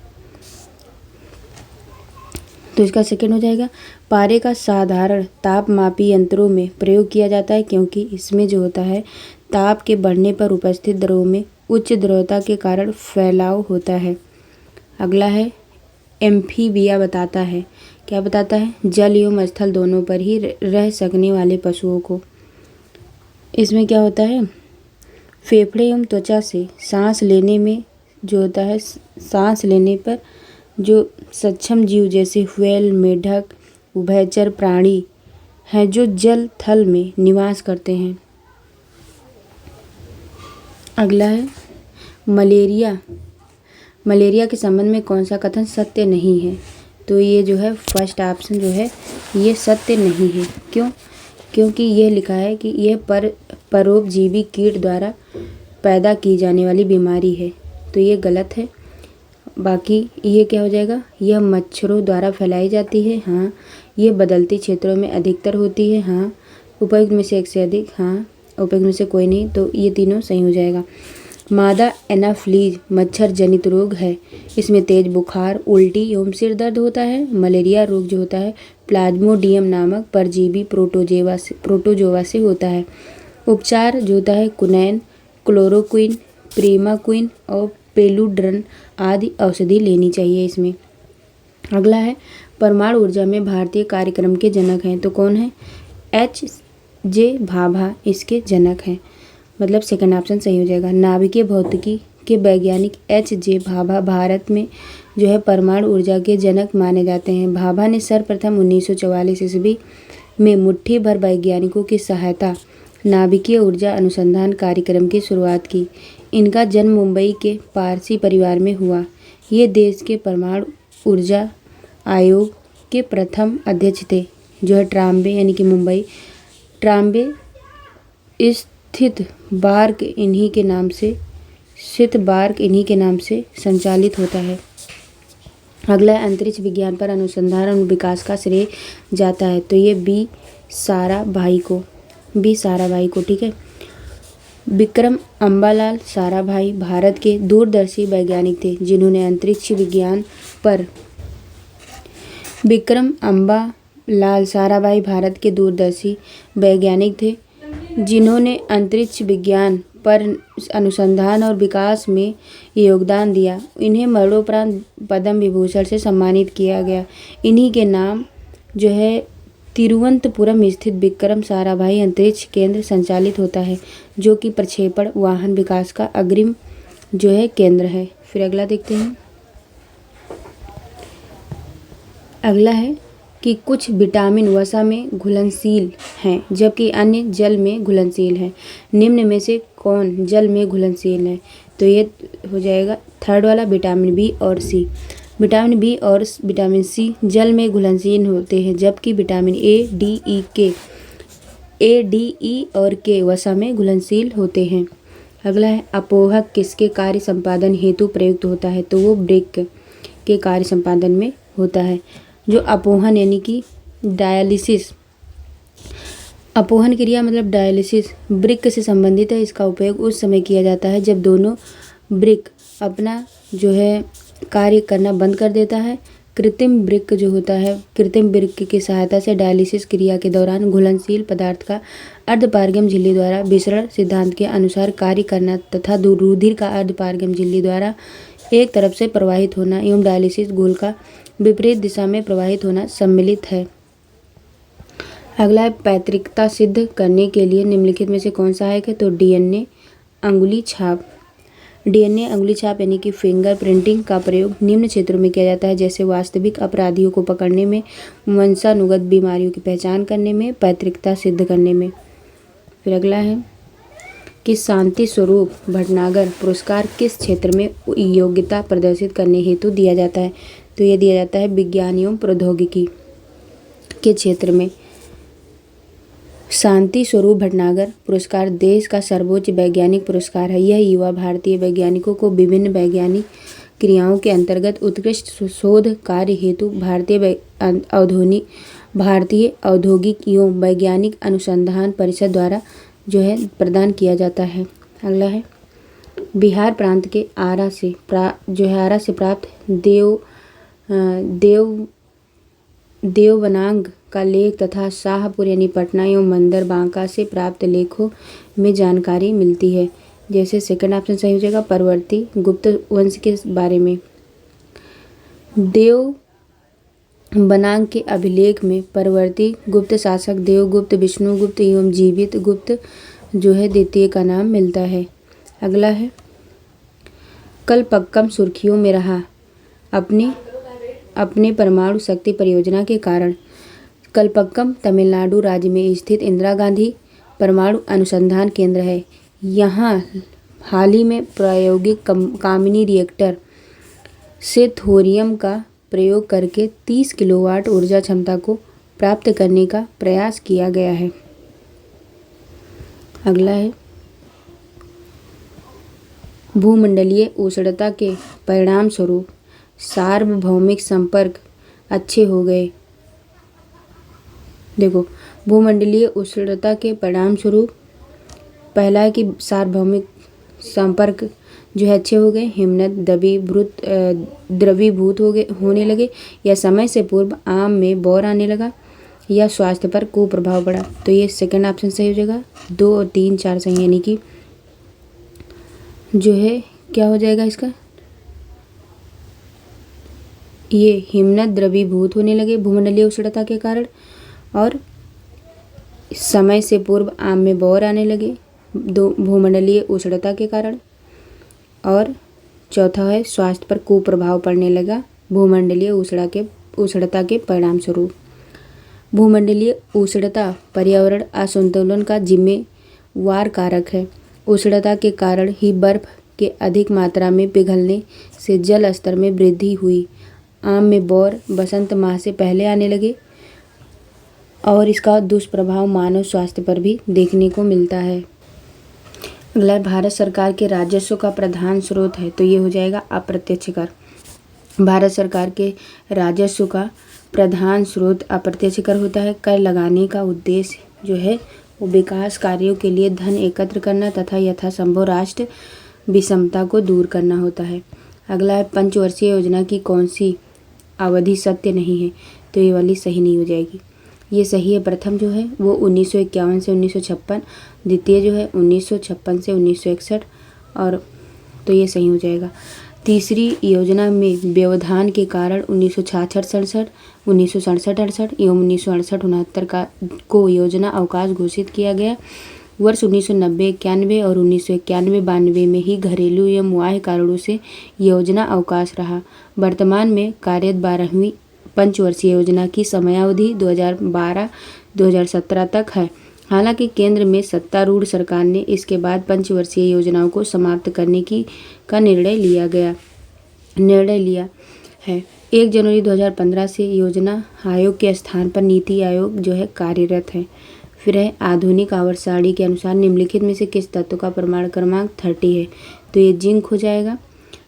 Speaker 1: तो इसका सेकंड हो जाएगा, पारे का साधारण तापमापी यंत्रों में प्रयोग किया जाता है क्योंकि इसमें जो होता है ताप के बढ़ने पर उपस्थित द्रव में उच्च द्रवता के कारण फैलाव होता है। अगला है एम्फीबिया बताता है। क्या बताता है, जल एवं स्थल दोनों पर ही रह सकने वाले पशुओं को। इसमें क्या होता है, फेफड़े एवं त्वचा से सांस लेने में जो होता है, सांस लेने पर जो सक्षम जीव जैसे व्हेल, मेढक, उभयचर प्राणी हैं जो जल थल में निवास करते हैं। अगला है मलेरिया। मलेरिया के संबंध में कौन सा कथन सत्य नहीं है। तो ये जो है फर्स्ट ऑप्शन जो है ये सत्य नहीं है। क्यों, क्योंकि यह लिखा है कि यह परोपजीवी कीट द्वारा पैदा की जाने वाली बीमारी है, तो ये गलत है। बाकी ये क्या हो जाएगा, यह मच्छरों द्वारा फैलाई जाती है। हाँ, ये बदलती क्षेत्रों में अधिकतर होती है। हाँ, उपयुक्त में से एक से अधिक। हाँ, उपयुक्त में से कोई नहीं, तो ये तीनों सही हो जाएगा। मादा एनाफ्लीज मच्छर जनित रोग है। इसमें तेज बुखार, उल्टी एवं सिर दर्द होता है। मलेरिया रोग जो होता है प्लाज्मोडियम नामक परजीवी प्रोटोजोआ से होता है। उपचार जो होता है कुनैन, क्लोरोक्विन, प्रीमाक्विन और पेलुड्रन आदि औषधि लेनी चाहिए इसमें। अगला है परमाणु ऊर्जा में भारतीय कार्यक्रम के जनक हैं। तो कौन है, H.J. भाभा इसके जनक हैं, मतलब सेकंड ऑप्शन सही हो जाएगा। नाभिकीय भौतिकी के वैज्ञानिक H.J. भाभा भारत में जो है परमाणु ऊर्जा के जनक माने जाते हैं। भाभा ने सर्वप्रथम 1944 ईस्वी में मुट्ठी भर वैज्ञानिकों की सहायता नाभिकीय ऊर्जा अनुसंधान कार्यक्रम की शुरुआत की। इनका जन्म मुंबई के पारसी परिवार में हुआ। ये देश के परमाणु ऊर्जा आयोग के प्रथम अध्यक्ष थे, जो है ट्राम्बे यानी कि मुंबई ट्राम्बे स्थित बार्क इन्हीं के नाम से संचालित होता है। अगला है अंतरिक्ष विज्ञान पर अनुसंधान और विकास का श्रेय जाता है। तो ये बी साराभाई को। ठीक है, विक्रम अम्बालाल साराभाई भारत के दूरदर्शी वैज्ञानिक थे जिन्होंने अंतरिक्ष विज्ञान पर विक्रम अम्बालाल साराभाई भारत के दूरदर्शी वैज्ञानिक थे जिन्होंने अंतरिक्ष विज्ञान पर अनुसंधान और विकास में योगदान दिया। इन्हें मरणोपरांत पद्म विभूषण से सम्मानित किया गया। इन्हीं के नाम जो है तिरुवनंतपुरम स्थित विक्रम साराभाई अंतरिक्ष केंद्र संचालित होता है, जो कि प्रक्षेपण वाहन विकास का अग्रिम जो है केंद्र है। फिर अगला देखते हैं। अगला है कि कुछ विटामिन वसा में घुलनशील हैं जबकि अन्य जल में घुलनशील हैं। निम्न में से कौन जल में घुलनशील है। तो ये हो जाएगा थर्ड वाला, विटामिन बी और सी। विटामिन बी और विटामिन सी जल में घुलनशील होते हैं, जबकि विटामिन ए, डी, ई और के वसा में घुलनशील होते हैं। अगला है अपोहक किसके कार्य संपादन हेतु प्रयुक्त होता है, तो वो वृक्क के कार्य संपादन में होता है। जो अपोहन यानी कि डायलिसिस, अपोहन क्रिया मतलब डायलिसिस वृक्क से संबंधित है। इसका उपयोग उस समय किया जाता है जब दोनों वृक्क अपना जो है कार्य करना बंद कर देता है। कृत्रिम वृक्क जो होता है, कृत्रिम वृक्क की सहायता से डायलिसिस क्रिया के दौरान घुलनशील पदार्थ का अर्धपारगम झिल्ली द्वारा विसरण सिद्धांत के अनुसार कार्य करना तथा रुधिर का अर्धपारगम झिल्ली द्वारा एक तरफ से प्रवाहित होना एवं डायलिसिस घोल का विपरीत दिशा में प्रवाहित होना सम्मिलित है। अगला है पैतृकता सिद्ध करने के लिए निम्नलिखित में से कौन सहायक है, तो डीएनए अंगुली छाप। डीएनए अंगुली छाप यानी कि फिंगर प्रिंटिंग का प्रयोग निम्न क्षेत्रों में किया जाता है, जैसे वास्तविक अपराधियों को पकड़ने में, वंशानुगत बीमारियों की पहचान करने में, पैतृकता सिद्ध करने में। फिर अगला है कि शांति स्वरूप भटनागर पुरस्कार किस क्षेत्र में योग्यता प्रदर्शित करने हेतु दिया जाता है, तो ये दिया जाता है विज्ञान एवं प्रौद्योगिकी के क्षेत्र में। शांति स्वरूप भटनागर पुरस्कार देश का सर्वोच्च वैज्ञानिक पुरस्कार है। यह युवा भारतीय वैज्ञानिकों को विभिन्न वैज्ञानिक क्रियाओं के अंतर्गत उत्कृष्ट शोध कार्य हेतु भारतीय औद्योगिक एवं वैज्ञानिक अनुसंधान परिषद द्वारा जो है प्रदान किया जाता है। अगला है बिहार प्रांत के आरा से प्राप्त देवबनांग का लेख तथा शाहपुर यानी पटना एवं मंदर बांका से प्राप्त लेखों में जानकारी मिलती है। जैसे सेकंड ऑप्शन सही हो जाएगा, परवर्ती गुप्त वंश के बारे में। देवबनांग के अभिलेख में परवर्ती गुप्त शासक देवगुप्त, विष्णुगुप्त एवं जीवित गुप्त जो है द्वितीय का नाम मिलता है। अगला है कलपक्कम सुर्खियों में रहा अपने परमाणु शक्ति परियोजना के कारण। कलपक्कम तमिलनाडु राज्य में स्थित इंदिरा गांधी परमाणु अनुसंधान केंद्र है। यहाँ हाल ही में प्रायोगिक कामिनी रिएक्टर से थोरियम का प्रयोग करके 30 किलोवाट ऊर्जा क्षमता को प्राप्त करने का प्रयास किया गया है। अगला है भूमंडलीय उष्णता के परिणाम स्वरूप सार्वभौमिक संपर्क अच्छे हो गए। देखो, भूमंडलीय उष्णता के परिणाम स्वरूप पहला है कि सार्वभौमिक संपर्क जो है अच्छे हो गए, हिमनद द्रवीभूत होने लगे, या समय से पूर्व आम में बौर आने लगा, या स्वास्थ्य पर कुप्रभाव पड़ा। तो ये सेकंड ऑप्शन सही हो जाएगा। 2 और 3 4 सही, यानी कि जो है क्या हो जाएगा इसका, ये हिमनद द्रवीभूत होने लगे भूमंडलीय उष्णता के कारण, और समय से पूर्व आम में बौर आने लगे भूमंडलीय उष्णता के कारण, और चौथा है स्वास्थ्य पर कुप्रभाव पड़ने लगा भूमंडलीय उष्णता के परिणाम स्वरूप। भूमंडलीय उष्णता पर्यावरण असंतुलन का जिम्मेवार कारक है। उष्णता के कारण ही बर्फ के अधिक मात्रा में पिघलने से जल स्तर में वृद्धि हुई, आम में बौर बसंत माह से पहले आने लगे, और इसका दुष्प्रभाव मानव स्वास्थ्य पर भी देखने को मिलता है। अगला भारत सरकार के राजस्व का प्रधान स्रोत है, तो ये हो जाएगा अप्रत्यक्ष कर। भारत सरकार के राजस्व का प्रधान स्रोत अप्रत्यक्ष कर होता है। कर लगाने का उद्देश्य जो है वो विकास कार्यों के लिए धन एकत्र करना तथा यथासंभव राष्ट्र विषमता को दूर करना होता है। अगला है पंचवर्षीय योजना की कौन सी अवधि सत्य नहीं है, तो ये वाली सही नहीं हो जाएगी। ये सही है, प्रथम जो है वो 1951 से 1956, द्वितीय जो है 1956 से 1961, और तो ये सही हो जाएगा। तीसरी योजना में व्यवधान के कारण 1966-67, 1967-68 एवं 1968-69 को योजना अवकाश घोषित किया गया। वर्ष 1990-91 और 1991-92 में ही घरेलू एवं बाह्य कारणों से योजना अवकाश रहा। वर्तमान में कार्यरत 12वीं पंचवर्षीय योजना की समयावधि 2012-2017 तक है। हालांकि केंद्र में सत्तारूढ़ सरकार ने इसके बाद पंचवर्षीय योजनाओं को समाप्त करने का निर्णय लिया है। 1 जनवरी 2015 से योजना आयोग के स्थान पर नीति आयोग जो है कार्यरत है। फिर है आधुनिक आवर्त सारणी के अनुसार निम्नलिखित में से किस तत्व का परमाणु क्रमांक 30 है, तो ये जिंक हो जाएगा,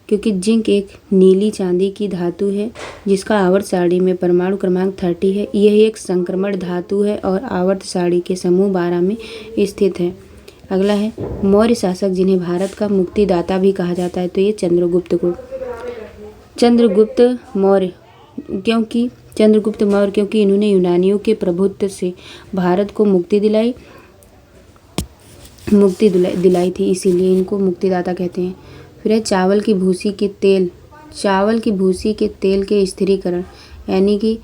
Speaker 1: क्योंकि जिंक एक नीली चांदी की धातु है जिसका आवर्त सारणी में परमाणु क्रमांक 30 है। यह एक संक्रमण धातु है और आवर्त सारणी के समूह 12 में स्थित है। अगला है मौर्य शासक जिन्हें भारत का मुक्तिदाता भी कहा जाता है, तो ये चंद्रगुप्त मौर्य क्योंकि इन्होंने यूनानियों के प्रभुत्व से भारत को मुक्ति दिलाई थी, इसीलिए इनको मुक्तिदाता कहते हैं। फिर है चावल की भूसी के तेल के स्थिरीकरण यानी कि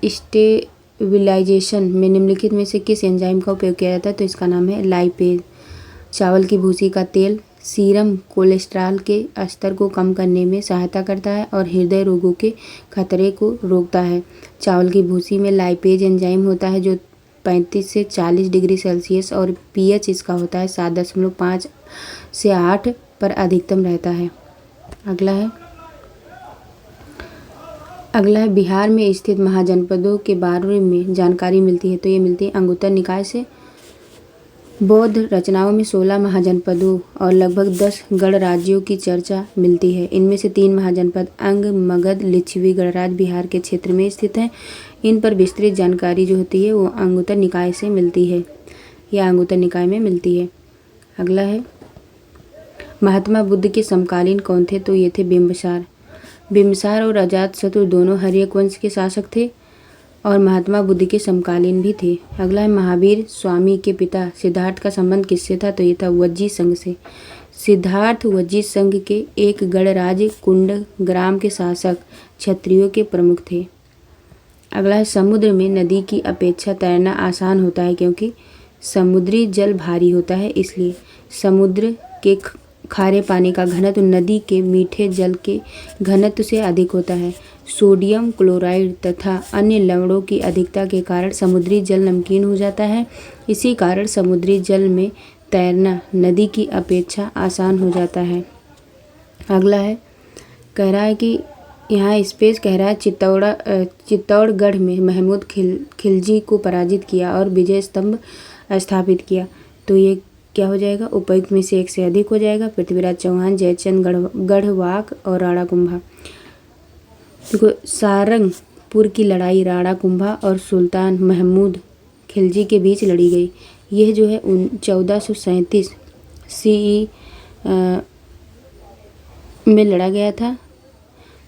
Speaker 1: स्टेबिलाइजेशन में निम्नलिखित में से किस एंजाइम का उपयोग किया जाता है, तो इसका नाम है लाइपेज। चावल की भूसी का तेल सीरम कोलेस्ट्रॉल के स्तर को कम करने में सहायता करता है और हृदय रोगों के खतरे को रोकता है। चावल की भूसी में लाइपेज एंजाइम होता है जो 35 से 40 डिग्री सेल्सियस और पीएच इसका होता है 7.5 से 8 पर अधिकतम रहता है। अगला है बिहार में स्थित महाजनपदों के बारे में जानकारी मिलती है, तो ये मिलती है अंगुत्तर निकाय से। बौद्ध रचनाओं में 16 महाजनपदों और लगभग 10 गणराज्यों की चर्चा मिलती है। इनमें से 3 महाजनपद अंग, मगध, लिच्छवी गणराज्य बिहार के क्षेत्र में स्थित हैं। इन पर विस्तृत जानकारी जो होती है वो अंगुत्तर निकाय से मिलती है या अंगुत्तर निकाय में मिलती है। अगला है महात्मा बुद्ध के समकालीन कौन थे, तो ये थे बिम्बिसार और अजातशत्रु दोनों हर्यक वंश के शासक थे और महात्मा बुद्ध के समकालीन भी थे। अगला है महावीर स्वामी के पिता सिद्धार्थ का संबंध किससे था, तो ये था वज्जित संघ से। सिद्धार्थ वज्जित संघ के एक गणराज्य कुंड ग्राम के शासक क्षत्रियों के प्रमुख थे। अगला है समुद्र में नदी की अपेक्षा तैरना आसान होता है क्योंकि समुद्री जल भारी होता है, इसलिए समुद्र के खारे पानी का घनत्व नदी के मीठे जल के घनत्व से अधिक होता है। सोडियम क्लोराइड तथा अन्य लवणों की अधिकता के कारण समुद्री जल नमकीन हो जाता है। इसी कारण समुद्री जल में तैरना नदी की अपेक्षा आसान हो जाता है। अगला है कह रहा है कि यहाँ स्पेस कह रहा है चित्तौड़गढ़ में महमूद खिलजी को पराजित किया और विजय स्तंभ स्थापित किया, तो ये क्या हो जाएगा, उपयुक्त में से एक से अधिक हो जाएगा। पृथ्वीराज चौहान, जयचंद गढ़वाक और राणा कुंभा। देखो सारंगपुर की लड़ाई राणा कुंभा और सुल्तान महमूद खिलजी के बीच लड़ी गई। यह जो है 1437 CE में लड़ा गया था।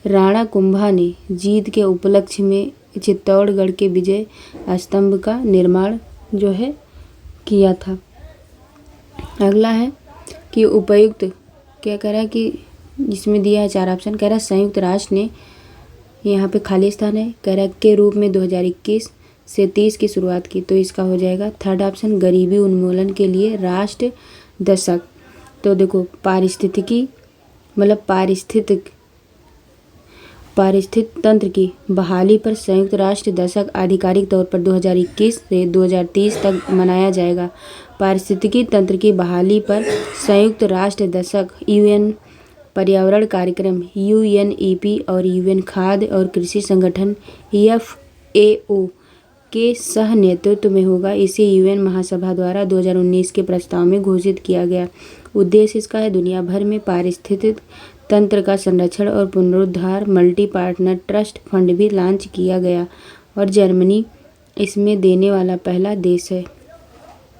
Speaker 1: राणा कुंभा ने जीत के उपलक्ष्य में चित्तौड़गढ़ के विजय स्तंभ का निर्माण जो है किया था। अगला है कि उपयुक्त क्या कह रहा है कि जिसमें दिया है 4 ऑप्शन, कह रहा है संयुक्त राष्ट्र ने, यहाँ पे खाली स्थान है, कह रहा है के रूप में 2021 से 30 की शुरुआत की, तो इसका हो जाएगा 3rd ऑप्शन गरीबी उन्मूलन के लिए राष्ट्र दशक। तो देखो पारिस्थितिक तंत्र की बहाली पर संयुक्त राष्ट्र दशक आधिकारिक तौर पर 2021 से 2030 तक मनाया जाएगा। पारिस्थितिकी तंत्र की बहाली पर संयुक्त राष्ट्र दशक UN पर्यावरण कार्यक्रम UNEP और UN खाद्य और कृषि संगठन FAO के सह नेतृत्व में होगा। इसे UN महासभा द्वारा 2019 के प्रस्ताव में घोषित किया गया। उद्देश्य इसका है दुनिया भर में पारिस्थितिक तंत्र का संरक्षण और पुनरुद्धार। मल्टी पार्टनर ट्रस्ट फंड भी लॉन्च किया गया और जर्मनी इसमें देने वाला पहला देश है।